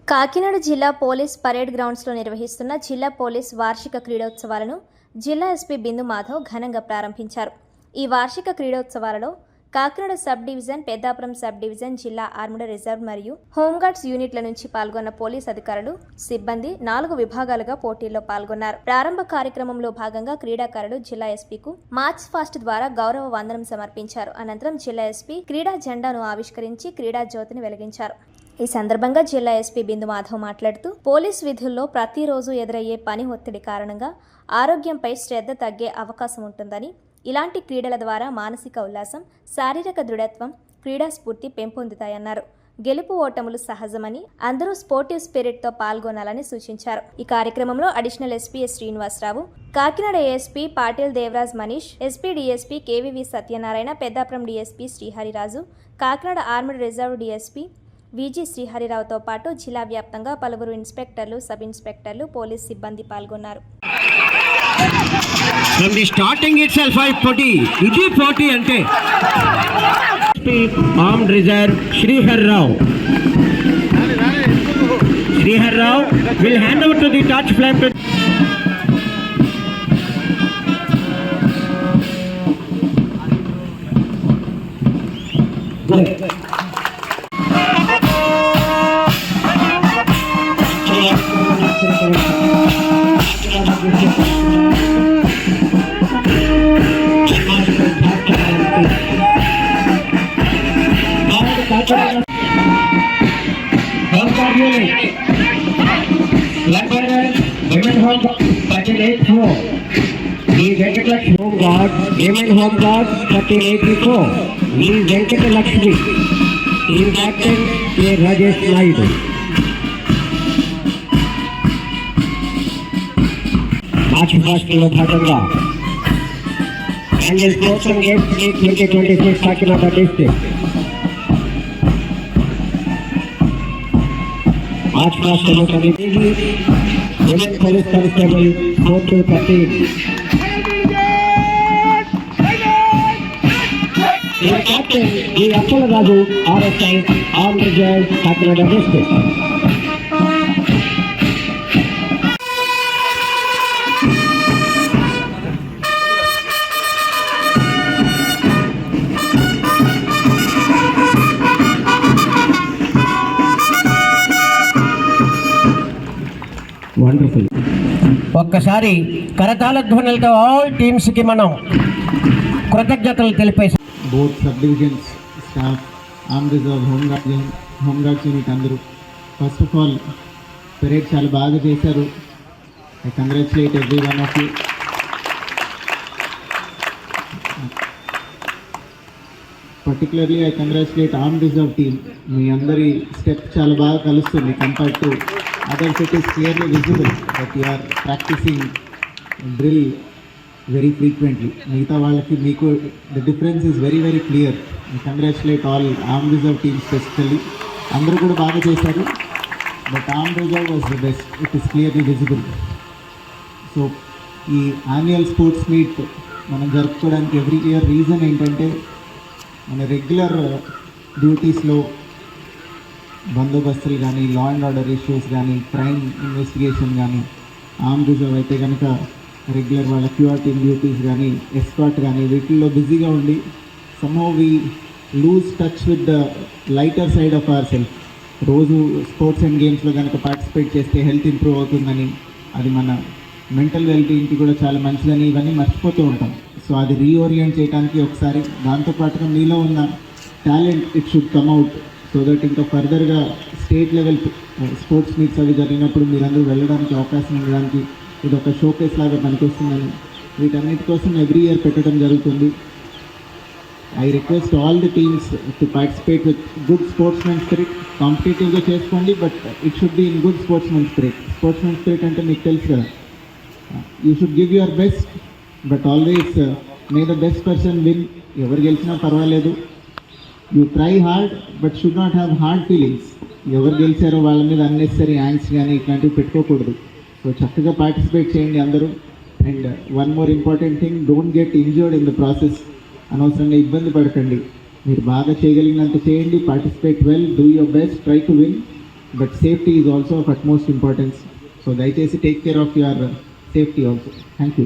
కాకినాడ జిల్లా police parade గ్రౌండ్స్లో నిర్వహిస్తున్న జిల్లా పోలీస్ వార్షిక క్రీడోత్సవాలను జిల్లా ఎస్పీ బిందు మాధవ్ ఘనంగా ప్రారంభించారు. ఈ వార్షిక క్రీడోత్సవాలలో Kakinada sub division, Peddapuram sub division, జిల్లా ఆర్మడ్ రిజర్వ్ మరియు హోంగార్డ్స్ యూనిట్ల నుంచి పాల్గొన్న పోలీస్ అధికారులు, సిబ్బంది 4 విభాగాలుగా పోటీల్లో పాల్గొన్నారు. ప్రారంభ కార్యక్రమంలో భాగంగా క్రీడాకారులు జిల్లా ఎస్పీకు మార్చ్ ఫాస్ట్ ద్వారా గౌరవ వందనం సమర్పించారు. అనంతరం జిల్లా ఎస్పీ క్రీడా జెండాను ఆవిష్కరించి క్రీడా జ్యోతిని వెలిగించారు. ఈ సందర్భంగా జిల్లా ఎస్పీ బిందు మాధవ్ మాట్లాడుతూ, పోలీస్ విధుల్లో ప్రతిరోజు ఎదురయ్యే పని ఒత్తిడి కారణంగా ఆరోగ్యంపై శ్రద్ధ తగ్గే అవకాశం ఉంటుందని, ఇలాంటి క్రీడల ద్వారా మానసిక ఉల్లాసం, శారీరక దృఢత్వం, క్రీడా స్ఫూర్తి పెంపొందుతాయన్నారు. గెలుపు ఓటములు సహజమని, అందరూ స్పోర్టివ్ స్పిరిట్తో పాల్గొనాలని సూచించారు. ఈ కార్యక్రమంలో additional SP S Srinivasarao, Kakinada ASP Patil Devaraj Manish, SP DSP K V V Satyanarayana, Peddapuram DSP Srihariraju, Kakinada armed reserve DSP V G శ్రీహరిరావుతో పాటు జిల్లా వ్యాప్తంగా పలువురు ఇన్స్పెక్టర్లు, సబ్ ఇన్స్పెక్టర్లు, పోలీస్ సిబ్బంది పాల్గొన్నారు. From the starting itself, I poti. Idi poti ante. Armed Reserve Srihar Rao. Srihar Rao will hand over to the touch flame to. Home Guard, Women Home Guard, 1384. He is Venkatalakshmi. Team Captain A. Rajesh Naidu. March first లో భాగంగా Annual Sports and Games Meet 2026 Kakinada district. March first లో Women Police Constable 4-13. Captain E. Appalraju, RSI, Armed Reserve, Kakinada District. Wonderful. ఒక్కసారి కరతాళ ధ్వనులతో all teams కి మనం కృతజ్ఞతలు తెలిపేసి both sub-divisions, staff, armed reserve, home guards unit అందరూ first of all parade చాలా బాగా చేశారు. I congratulate every one of you. Particularly I congratulate armed reserve team. మీ అందరి స్టెప్ చాలా బాగా కలుస్తుంది compared to others. It is clearly visible that you are practising drill very frequently. మిగతా వాళ్ళకి మీకు the difference is very very clear. Congratulate all armed reserve team specifically. అందరూ కూడా బాగా చేశారు, but armed reserve was the best. It is clearly visible. So ఈ annual sports meet మనం జరుపుకోవడానికి ఎవ్రీ ఇయర్ రీజన్ ఏంటంటే, మన రెగ్యులర్ డ్యూటీస్లో బందోబస్తులు కానీ, లా అండ్ ఆర్డర్ ఇష్యూస్ కానీ, క్రైమ్ ఇన్వెస్టిగేషన్ కానీ, ఆర్మ్డ్ రిజర్వ్ అయితే కనుక రెగ్యులర్ వాళ్ళ క్యూఆర్ టీమ్ డ్యూటీస్ కానీ, ఎస్కాట్ కానీ, వీటిల్లో బిజీగా ఉండి somehow we lose touch with the lighter side of our self. రోజు స్పోర్ట్స్ అండ్ గేమ్స్లో కనుక పార్టిసిపేట్ చేస్తే హెల్త్ ఇంప్రూవ్ అవుతుందని, అది మన మెంటల్ వెల్బీయింగ్కి కూడా చాలా మంచిదని, ఇవన్నీ మర్చిపోతూ ఉంటాం. సో అది రీఓరియంట్ చేయడానికి ఒకసారి, దాంతోపాటుగా మీలో ఉన్న talent it should come out, so that ఇంకా ఫర్దర్గా స్టేట్ లెవెల్ స్పోర్ట్స్ మీట్స్ అవి జరిగినప్పుడు మీరందరూ వెళ్ళడానికి అవకాశం ఉండడానికి ఇది ఒక షోకేస్ లాగా పనికొస్తుందని, వీటన్నిటి కోసం ఎవ్రీ ఇయర్ పెట్టడం జరుగుతుంది. I request all the teams to participate with good sportsmen spirit. కాంపిటేటివ్గా చేసుకోండి, but it should be in good sportsmen spirit. Sportsmen spirit అంటే మీకు తెలుసు కదా, you should give your best, but always may the best person win. ఎవరు గెలిచినా పర్వాలేదు, you try hard but should not have hard feelings. ఎవరు గెలిచారో వాళ్ళ మీద అన్నెసరీ యాంగ్స్ కానీ ఇట్లాంటివి పెట్టుకోకూడదు. సో చక్కగా పార్టిసిపేట్ చేయండి అందరూ. And one more important thing, don't get injured in the process. అనవసరంగా ఇబ్బంది పడకండి. మీరు బాగా చేయగలిగినంత చేయండి, participate well, do your best, try to win. But safety is also of utmost importance. So దయచేసి take care of your safety also. Thank you.